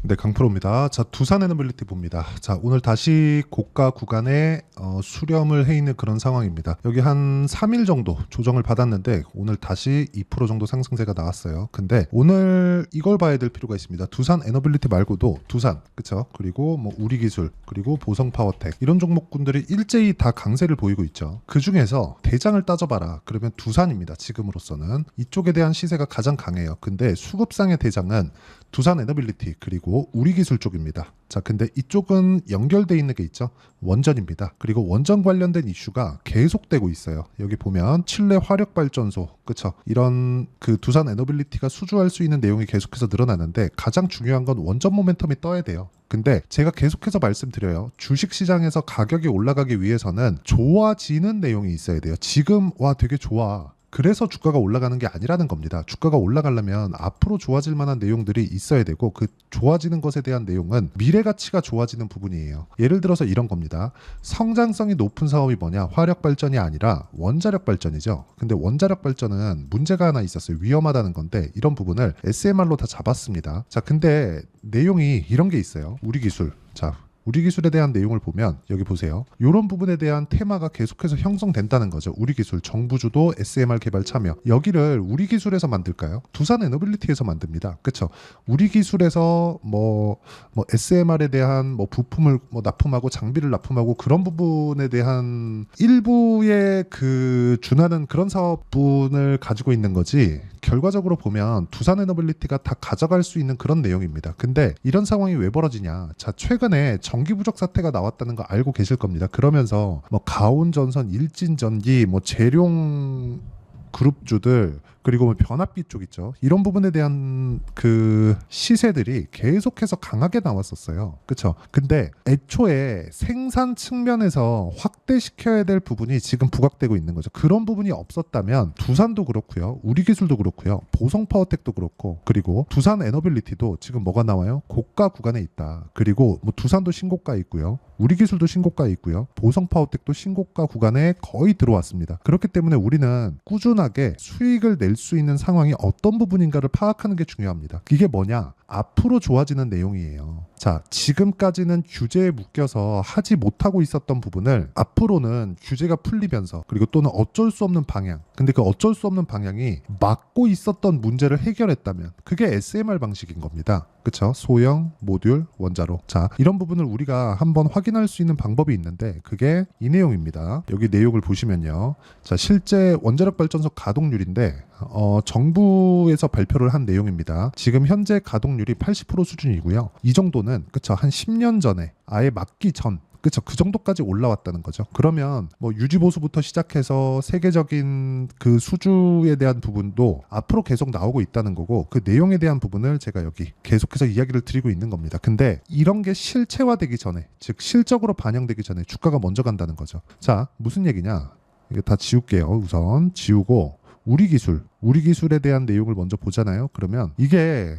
네, 강프로입니다. 자, 두산 에너빌리티 봅니다. 자, 오늘 다시 고가 구간에 수렴을 해 있는 그런 상황입니다. 여기 한 3일 정도 조정을 받았는데 오늘 다시 2% 정도 상승세가 나왔어요. 근데 오늘 이걸 봐야 될 필요가 있습니다. 두산 에너빌리티 말고도 두산, 그쵸? 그리고 뭐 우리기술, 그리고 보성파워텍 이런 종목군들이 일제히 다 강세를 보이고 있죠. 그 중에서 대장을 따져봐라. 그러면 두산입니다. 지금으로서는 이쪽에 대한 시세가 가장 강해요. 근데 수급상의 대장은 두산 에너빌리티 그리고 우리기술 쪽입니다. 자, 근데 이쪽은 연결돼 있는 게 있죠. 원전입니다. 그리고 원전 관련된 이슈가 계속되고 있어요. 여기 보면 칠레 화력발전소, 그쵸? 이런 그 두산 에너빌리티가 수주할 수 있는 내용이 계속해서 늘어나는데 가장 중요한 건 원전 모멘텀이 떠야 돼요. 근데 제가 계속해서 말씀드려요. 주식시장에서 가격이 올라가기 위해서는 좋아지는 내용이 있어야 돼요. 지금 와 되게 좋아. 그래서 주가가 올라가는 게 아니라는 겁니다. 주가가 올라가려면 앞으로 좋아질 만한 내용들이 있어야 되고 그 좋아지는 것에 대한 내용은 미래 가치가 좋아지는 부분이에요. 예를 들어서 이런 겁니다. 성장성이 높은 사업이 뭐냐? 화력 발전이 아니라 원자력 발전이죠. 근데 원자력 발전은 문제가 하나 있었어요. 위험하다는 건데 이런 부분을 SMR로 다 잡았습니다. 자, 근데 내용이 이런 게 있어요. 우리 기술. 자, 우리 기술에 대한 내용을 보면 여기 보세요. 이런 부분에 대한 테마가 계속해서 형성된다는 거죠. 우리 기술, 정부 주도 SMR 개발 참여. 여기를 우리 기술에서 만들까요? 두산 에너빌리티에서 만듭니다. 그렇죠? 우리 기술에서 뭐 SMR에 대한 뭐 부품을 뭐 납품하고 장비를 납품하고 그런 부분에 대한 일부의 그 준하는 그런 사업분을 가지고 있는 거지. 결과적으로 보면 두산 에너빌리티가 다 가져갈 수 있는 그런 내용입니다. 근데 이런 상황이 왜 벌어지냐? 자, 최근에 전기 부족 사태가 나왔다는 거 알고 계실 겁니다. 그러면서 뭐 가온전선, 일진전기, 뭐 재룡 그룹주들 그리고 뭐 변압기 쪽 있죠. 이런 부분에 대한 그 시세들이 계속해서 강하게 나왔었어요. 그렇죠? 근데 애초에 생산 측면에서 확대시켜야 될 부분이 지금 부각되고 있는 거죠. 그런 부분이 없었다면 두산도 그렇고요. 우리기술도 그렇고요. 보성파워텍도 그렇고 그리고 두산 에너빌리티도 지금 뭐가 나와요? 고가 구간에 있다. 그리고 뭐 두산도 신고가에 있고요. 우리기술도 신고가에 있고요. 보성파워텍도 신고가 구간에 거의 들어왔습니다. 그렇기 때문에 우리는 꾸준하게 수익을 낼 수 있는 상황이 어떤 부분인가를 파악하는 게 중요합니다. 이게 뭐냐? 앞으로 좋아지는 내용이에요. 자, 지금까지는 규제에 묶여서 하지 못하고 있었던 부분을 앞으로는 규제가 풀리면서 그리고 또는 어쩔 수 없는 방향. 근데 그 어쩔 수 없는 방향이 막고 있었던 문제를 해결했다면 그게 SMR 방식인 겁니다. 그쵸? 소형, 모듈, 원자로. 자, 이런 부분을 우리가 한번 확인할 수 있는 방법이 있는데 그게 이 내용입니다. 여기 내용을 보시면요. 자, 실제 원자력 발전소 가동률인데 정부에서 발표를 한 내용입니다. 지금 현재 가동률이 80% 수준이고요. 이 정도는 그쵸? 한 10년 전에 아예 막기 전 그쵸? 그 정도까지 올라왔다는 거죠. 그러면 뭐 유지보수부터 시작해서 세계적인 그 수주에 대한 부분도 앞으로 계속 나오고 있다는 거고 그 내용에 대한 부분을 제가 여기 계속해서 이야기를 드리고 있는 겁니다. 근데 이런 게 실체화되기 전에 즉 실적으로 반영되기 전에 주가가 먼저 간다는 거죠. 자, 무슨 얘기냐? 이거 다 지울게요. 우선 지우고 우리 기술에 대한 내용을 먼저 보잖아요. 그러면 이게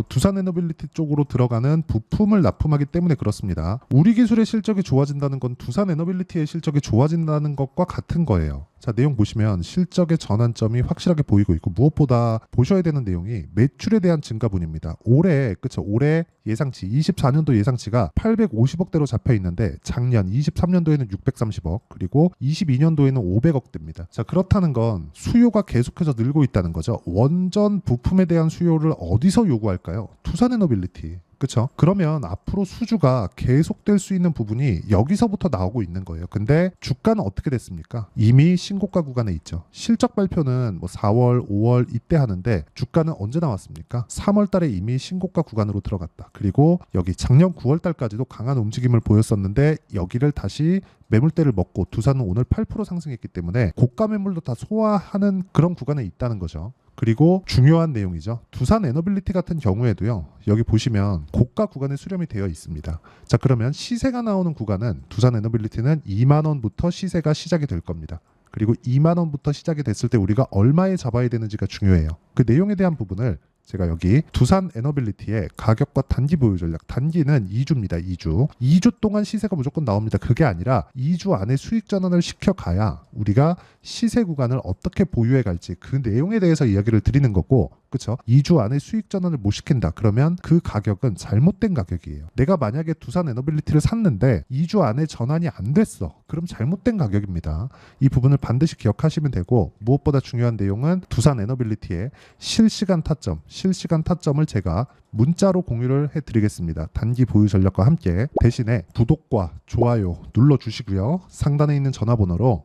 두산 에너빌리티 쪽으로 들어가는 부품을 납품하기 때문에 그렇습니다. 우리 기술의 실적이 좋아진다는 건 두산 에너빌리티의 실적이 좋아진다는 것과 같은 거예요. 자, 내용 보시면 실적의 전환점이 확실하게 보이고 있고 무엇보다 보셔야 되는 내용이 매출에 대한 증가분입니다. 올해 그쵸? 올해 예상치 24년도 예상치가 850억대로 잡혀 있는데 작년 23년도에는 630억 그리고 22년도에는 500억대입니다. 자, 그렇다는 건 수요가 계속해서 늘고 있다는 거죠. 원전 부품에 대한 수요를 어디서 요구할까요? 두산 에너빌리티. 그렇죠? 그러면 앞으로 수주가 계속될 수 있는 부분이 여기서부터 나오고 있는 거예요. 근데 주가는 어떻게 됐습니까? 이미 신고가 구간에 있죠. 실적 발표는 뭐 4월, 5월 이때 하는데 주가는 언제 나왔습니까? 3월 달에 이미 신고가 구간으로 들어갔다. 그리고 여기 작년 9월 달까지도 강한 움직임을 보였었는데 여기를 다시 매물대를 먹고 두산은 오늘 8% 상승했기 때문에 고가 매물도 다 소화하는 그런 구간에 있다는 거죠. 그리고 중요한 내용이죠. 두산 에너빌리티 같은 경우에도요. 여기 보시면 고가 구간에 수렴이 되어 있습니다. 자, 그러면 시세가 나오는 구간은 두산 에너빌리티는 2만 원부터 시세가 시작이 될 겁니다. 그리고 2만 원부터 시작이 됐을 때 우리가 얼마에 잡아야 되는지가 중요해요. 그 내용에 대한 부분을 제가 여기 두산 에너빌리티의 가격과 단기 보유 전략, 단기는 2주입니다. 2주. 2주 동안 시세가 무조건 나옵니다. 그게 아니라 2주 안에 수익 전환을 시켜가야 우리가 시세 구간을 어떻게 보유해 갈지 그 내용에 대해서 이야기를 드리는 거고 그쵸? 2주 안에 수익 전환을 못 시킨다. 그러면 그 가격은 잘못된 가격이에요. 내가 만약에 두산 에너빌리티를 샀는데 2주 안에 전환이 안 됐어. 그럼 잘못된 가격입니다. 이 부분을 반드시 기억하시면 되고, 무엇보다 중요한 내용은 두산 에너빌리티의 실시간 타점을 제가 문자로 공유를 해드리겠습니다. 단기 보유 전략과 함께. 대신에 구독과 좋아요 눌러주시고요. 상단에 있는 전화번호로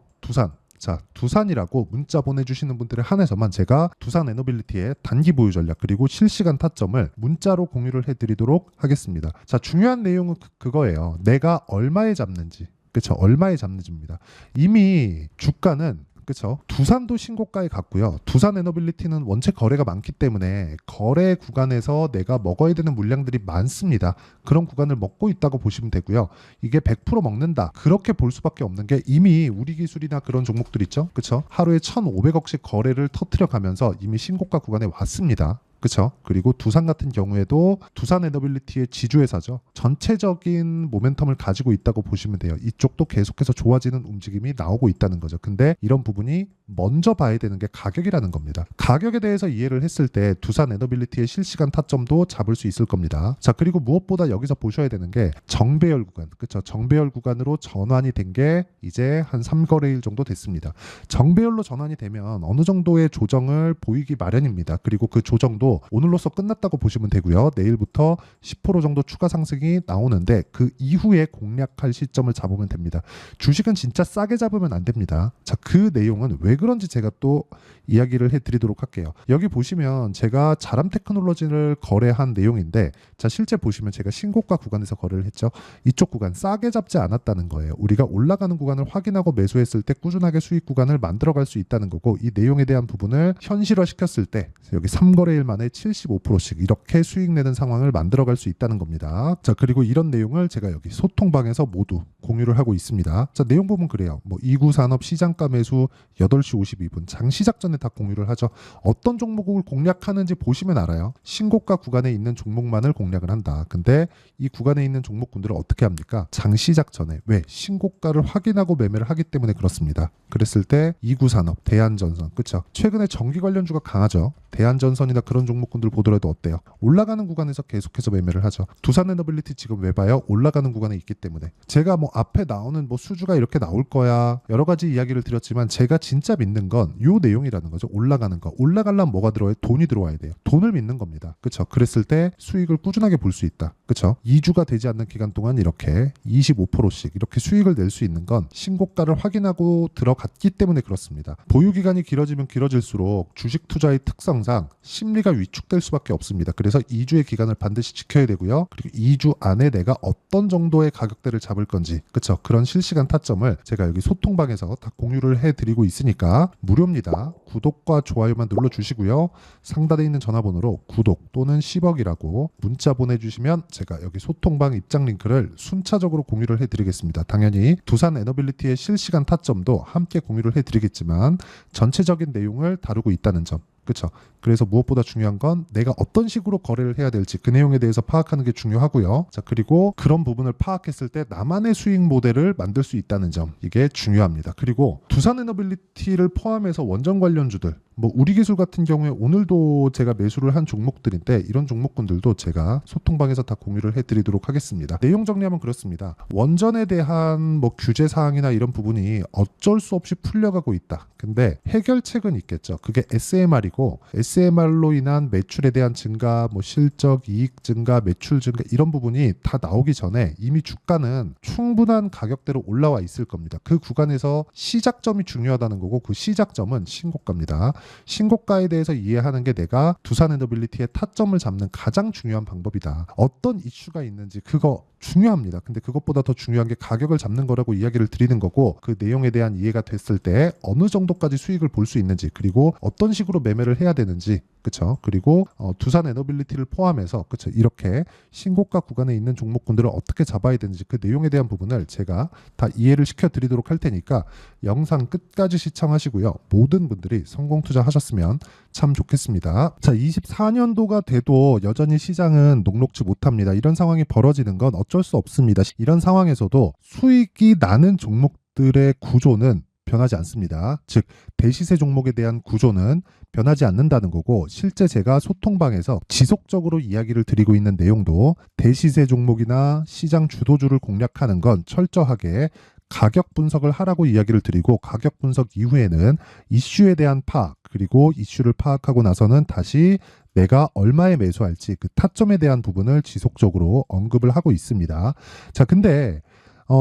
두산이라고 문자 보내주시는 분들에 한해서만 제가 두산 에너빌리티의 단기 보유 전략 그리고 실시간 타점을 문자로 공유를 해드리도록 하겠습니다. 자, 중요한 내용은 그거예요. 내가 얼마에 잡는지. 그쵸? 얼마에 잡는지입니다. 이미 주가는 그렇죠. 두산도 신고가에 갔고요. 두산 에너빌리티는 원체 거래가 많기 때문에 거래 구간에서 내가 먹어야 되는 물량들이 많습니다. 그런 구간을 먹고 있다고 보시면 되고요. 이게 100% 먹는다. 그렇게 볼 수밖에 없는 게 이미 우리 기술이나 그런 종목들 있죠. 그렇죠. 하루에 1,500억씩 거래를 터뜨려 가면서 이미 신고가 구간에 왔습니다. 그렇죠. 그리고 두산 같은 경우에도 두산 에너빌리티의 지주회사죠. 전체적인 모멘텀을 가지고 있다고 보시면 돼요. 이쪽도 계속해서 좋아지는 움직임이 나오고 있다는 거죠. 근데 이런 부분이 먼저 봐야 되는 게 가격이라는 겁니다. 가격에 대해서 이해를 했을 때 두산 에너빌리티의 실시간 타점도 잡을 수 있을 겁니다. 자, 그리고 무엇보다 여기서 보셔야 되는 게 정배열 구간. 그렇죠. 정배열 구간으로 전환이 된 게 이제 한 3거래일 정도 됐습니다. 정배열로 전환이 되면 어느 정도의 조정을 보이기 마련입니다. 그리고 그 조정도 오늘로써 끝났다고 보시면 되고요. 내일부터 10% 정도 추가 상승이 나오는데 그 이후에 공략할 시점을 잡으면 됩니다. 주식은 진짜 싸게 잡으면 안 됩니다. 자, 그 내용은 왜 그런지 제가 또 이야기를 해드리도록 할게요. 여기 보시면 제가 자람 테크놀로지를 거래한 내용인데, 자, 실제 보시면 제가 신고가 구간에서 거래를 했죠. 이쪽 구간 싸게 잡지 않았다는 거예요. 우리가 올라가는 구간을 확인하고 매수했을 때 꾸준하게 수익 구간을 만들어갈 수 있다는 거고, 이 내용에 대한 부분을 현실화 시켰을 때 여기 3거래일 만에 75%씩 이렇게 수익 내는 상황을 만들어갈 수 있다는 겁니다. 자, 그리고 이런 내용을 제가 여기 소통방에서 모두 공유를 하고 있습니다. 자, 내용 부분 그래요. 뭐 이구산업 시장가 매수 8시 52분 장 시작 전에 다 공유를 하죠. 어떤 종목을 공략하는지 보시면 알아요. 신고가 구간에 있는 종목만을 공략을 한다. 근데 이 구간에 있는 종목군들을 어떻게 합니까? 장 시작 전에. 왜? 신고가를 확인하고 매매를 하기 때문에 그렇습니다. 그랬을 때 이구산업, 대한전선, 그렇죠? 최근에 전기 관련주가 강하죠. 대한전선이나 그런 종목군들 보더라도 어때요? 올라가는 구간에서 계속해서 매매를 하죠. 두산에너빌리티 지금 왜 봐요? 올라가는 구간에 있기 때문에. 제가 뭐 앞에 나오는 뭐 수주가 이렇게 나올 거야 여러 가지 이야기를 드렸지만 제가 진짜 믿는 건 요 내용이라는 거죠. 올라가는 거. 올라가려면 뭐가 들어와요? 돈이 들어와야 돼요. 돈을 믿는 겁니다. 그렇죠? 그랬을 때 수익을 꾸준하게 볼 수 있다. 그렇죠? 2주가 되지 않는 기간 동안 이렇게 25%씩 이렇게 수익을 낼 수 있는 건 신고가를 확인하고 들어갔기 때문에 그렇습니다. 보유 기간이 길어지면 길어질수록 주식 투자의 특성상 심리가 위축될 수밖에 없습니다. 그래서 2주의 기간을 반드시 지켜야 되고요. 그리고 2주 안에 내가 어떤 정도의 가격대를 잡을 건지, 그렇죠? 그런 실시간 타점을 제가 여기 소통방에서 다 공유를 해드리고 있으니까 무료입니다. 구독과 좋아요만 눌러주시고요. 상단에 있는 전화번호로 구독 또는 10억이라고 문자 보내주시면 제가 여기 소통방 입장 링크를 순차적으로 공유를 해드리겠습니다. 당연히 두산 에너빌리티의 실시간 타점도 함께 공유를 해드리겠지만 전체적인 내용을 다루고 있다는 점. 그렇죠. 그래서 무엇보다 중요한 건 내가 어떤 식으로 거래를 해야 될지 그 내용에 대해서 파악하는 게 중요하고요. 자, 그리고 그런 부분을 파악했을 때 나만의 수익 모델을 만들 수 있다는 점, 이게 중요합니다. 그리고 두산에너빌리티를 포함해서 원전 관련주들, 뭐 우리기술 같은 경우에 오늘도 제가 매수를 한 종목들인데 이런 종목군들도 제가 소통방에서 다 공유를 해드리도록 하겠습니다. 내용 정리하면 그렇습니다. 원전에 대한 뭐 규제 사항이나 이런 부분이 어쩔 수 없이 풀려가고 있다. 근데 해결책은 있겠죠. 그게 SMR이고, SMR로 인한 매출에 대한 증가, 뭐 실적, 이익 증가, 매출 증가 이런 부분이 다 나오기 전에 이미 주가는 충분한 가격대로 올라와 있을 겁니다. 그 구간에서 시작점이 중요하다는 거고, 그 시작점은 신고가입니다. 신고가에 대해서 이해하는 게 내가 두산에너빌리티의 타점을 잡는 가장 중요한 방법이다. 어떤 이슈가 있는지 그거 중요합니다. 근데 그것보다 더 중요한 게 가격을 잡는 거라고 이야기를 드리는 거고, 그 내용에 대한 이해가 됐을 때 어느 정도까지 수익을 볼 수 있는지, 그리고 어떤 식으로 매매를 해야 되는지, 그렇죠? 그리고 두산 에너빌리티를 포함해서, 그렇죠? 이렇게 신고가 구간에 있는 종목군들을 어떻게 잡아야 되는지 그 내용에 대한 부분을 제가 다 이해를 시켜드리도록 할 테니까 영상 끝까지 시청하시고요. 모든 분들이 성공 투자하셨으면 참 좋겠습니다. 자, 24년도가 돼도 여전히 시장은 녹록지 못합니다. 이런 상황이 벌어지는 건 어쩔 수 없습니다. 이런 상황에서도 수익이 나는 종목들의 구조는 변하지 않습니다. 즉 대시세 종목에 대한 구조는 변하지 않는다는 거고, 실제 제가 소통방에서 지속적으로 이야기를 드리고 있는 내용도 대시세 종목이나 시장 주도주를 공략하는 건 철저하게 가격 분석을 하라고 이야기를 드리고, 가격 분석 이후에는 이슈에 대한 파악, 그리고 이슈를 파악하고 나서는 다시 내가 얼마에 매수할지 그 타점에 대한 부분을 지속적으로 언급을 하고 있습니다. 자, 근데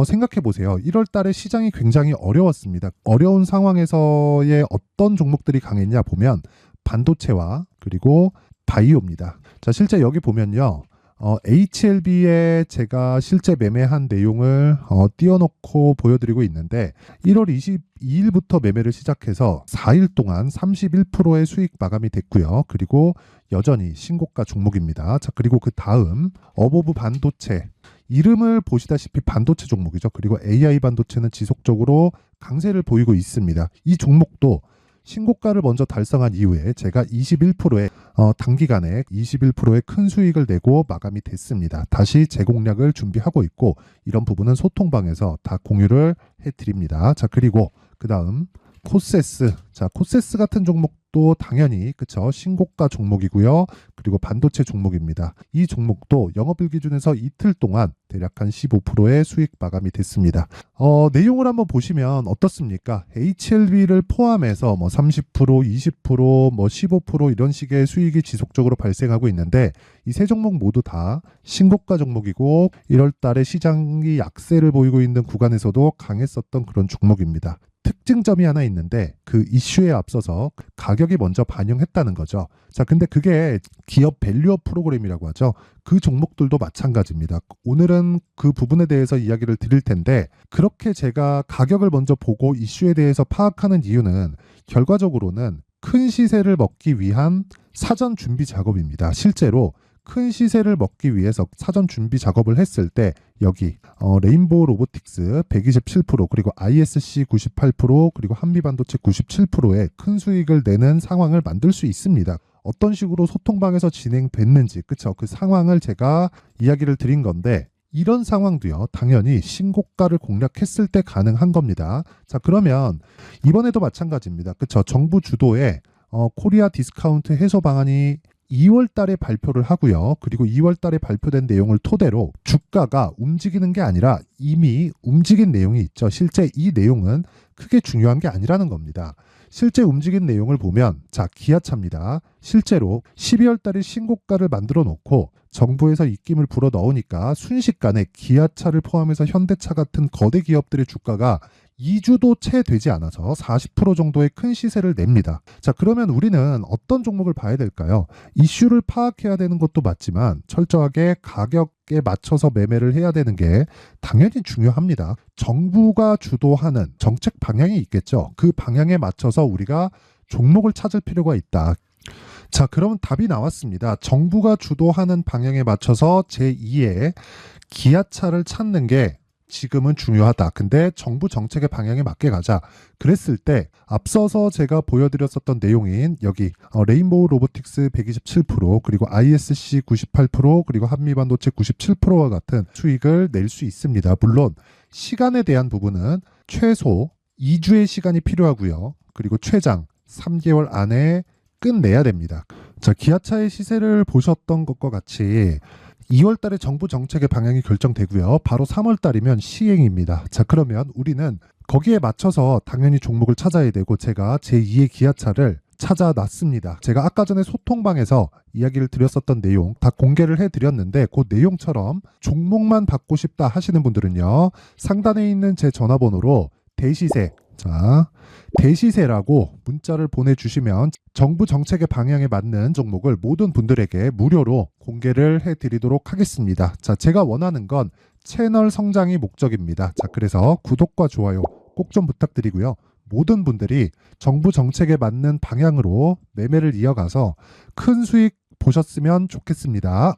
생각해 보세요. 1월 달에 시장이 굉장히 어려웠습니다. 어려운 상황에서의 어떤 종목들이 강했냐 보면 반도체와 그리고 바이오입니다. 자, 실제 여기 보면요. HLB에 제가 실제 매매한 내용을 띄워놓고 보여드리고 있는데, 1월 22일부터 매매를 시작해서 4일 동안 31%의 수익 마감이 됐고요. 그리고 여전히 신고가 종목입니다. 자, 그리고 그 다음 어보브 반도체, 이름을 보시다시피 반도체 종목이죠. 그리고 AI 반도체는 지속적으로 강세를 보이고 있습니다. 이 종목도 신고가를 먼저 달성한 이후에 제가 21%의 단기간에 21%의 큰 수익을 내고 마감이 됐습니다. 다시 재공략을 준비하고 있고, 이런 부분은 소통방에서 다 공유를 해드립니다. 자, 그리고 그 다음 코세스. 자, 코세스 같은 종목도 당연히 그쵸, 신고가 종목이고요. 그리고 반도체 종목입니다. 이 종목도 영업일 기준에서 이틀 동안 대략 한 15%의 수익 마감이 됐습니다. 내용을 한번 보시면 어떻습니까? HLB를 포함해서 뭐 30%, 20%, 뭐 15% 이런 식의 수익이 지속적으로 발생하고 있는데, 이 세 종목 모두 다 신고가 종목이고 1월 달에 시장이 약세를 보이고 있는 구간에서도 강했었던 그런 종목입니다. 특징점이 하나 있는데, 그 이슈에 앞서서 가격이 먼저 반영했다는 거죠. 자, 근데 그게 기업 밸류업 프로그램이라고 하죠. 그 종목들도 마찬가지입니다. 오늘은 그 부분에 대해서 이야기를 드릴 텐데, 그렇게 제가 가격을 먼저 보고 이슈에 대해서 파악하는 이유는 결과적으로는 큰 시세를 먹기 위한 사전 준비 작업입니다. 실제로 큰 시세를 먹기 위해서 사전 준비 작업을 했을 때 여기 레인보우 로보틱스 127%, 그리고 ISC 98%, 그리고 한미반도체 97%의 큰 수익을 내는 상황을 만들 수 있습니다. 어떤 식으로 소통방에서 진행됐는지, 그쵸? 그 상황을 제가 이야기를 드린 건데, 이런 상황도요, 당연히 신고가를 공략했을 때 가능한 겁니다. 자, 그러면 이번에도 마찬가지입니다. 그쵸? 정부 주도의 코리아 디스카운트 해소 방안이 2월 달에 발표를 하고요. 그리고 2월 달에 발표된 내용을 토대로 주가가 움직이는 게 아니라 이미 움직인 내용이 있죠. 실제 이 내용은 크게 중요한 게 아니라는 겁니다. 실제 움직인 내용을 보면, 자, 기아차입니다. 실제로 12월 달에 신고가를 만들어 놓고 정부에서 입김을 불어 넣으니까 순식간에 기아차를 포함해서 현대차 같은 거대 기업들의 주가가 2주도 채 되지 않아서 40% 정도의 큰 시세를 냅니다. 자, 그러면 우리는 어떤 종목을 봐야 될까요? 이슈를 파악해야 되는 것도 맞지만 철저하게 가격에 맞춰서 매매를 해야 되는 게 당연히 중요합니다. 정부가 주도하는 정책 방향이 있겠죠. 그 방향에 맞춰서 우리가 종목을 찾을 필요가 있다. 자, 그럼 답이 나왔습니다. 정부가 주도하는 방향에 맞춰서 제2의 기아차를 찾는 게 지금은 중요하다. 근데 정부 정책의 방향에 맞게 가자. 그랬을 때 앞서서 제가 보여드렸었던 내용인 여기 레인보우 로보틱스 127%, 그리고 ISC 98%, 그리고 한미반도체 97%와 같은 수익을 낼 수 있습니다. 물론 시간에 대한 부분은 최소 2주의 시간이 필요하고요. 그리고 최장 3개월 안에 끝내야 됩니다. 자, 기아차의 시세를 보셨던 것과 같이 2월 달에 정부 정책의 방향이 결정되고요. 바로 3월 달이면 시행입니다. 자, 그러면 우리는 거기에 맞춰서 당연히 종목을 찾아야 되고, 제가 제2의 기아차를 찾아놨습니다. 제가 아까 전에 소통방에서 이야기를 드렸었던 내용 다 공개를 해드렸는데, 그 내용처럼 종목만 받고 싶다 하시는 분들은요, 상단에 있는 제 전화번호로 대시세, 자, 대시세라고 문자를 보내주시면 정부 정책의 방향에 맞는 종목을 모든 분들에게 무료로 공개를 해드리도록 하겠습니다. 자, 제가 원하는 건 채널 성장이 목적입니다. 자, 그래서 구독과 좋아요 꼭 좀 부탁드리고요. 모든 분들이 정부 정책에 맞는 방향으로 매매를 이어가서 큰 수익 보셨으면 좋겠습니다.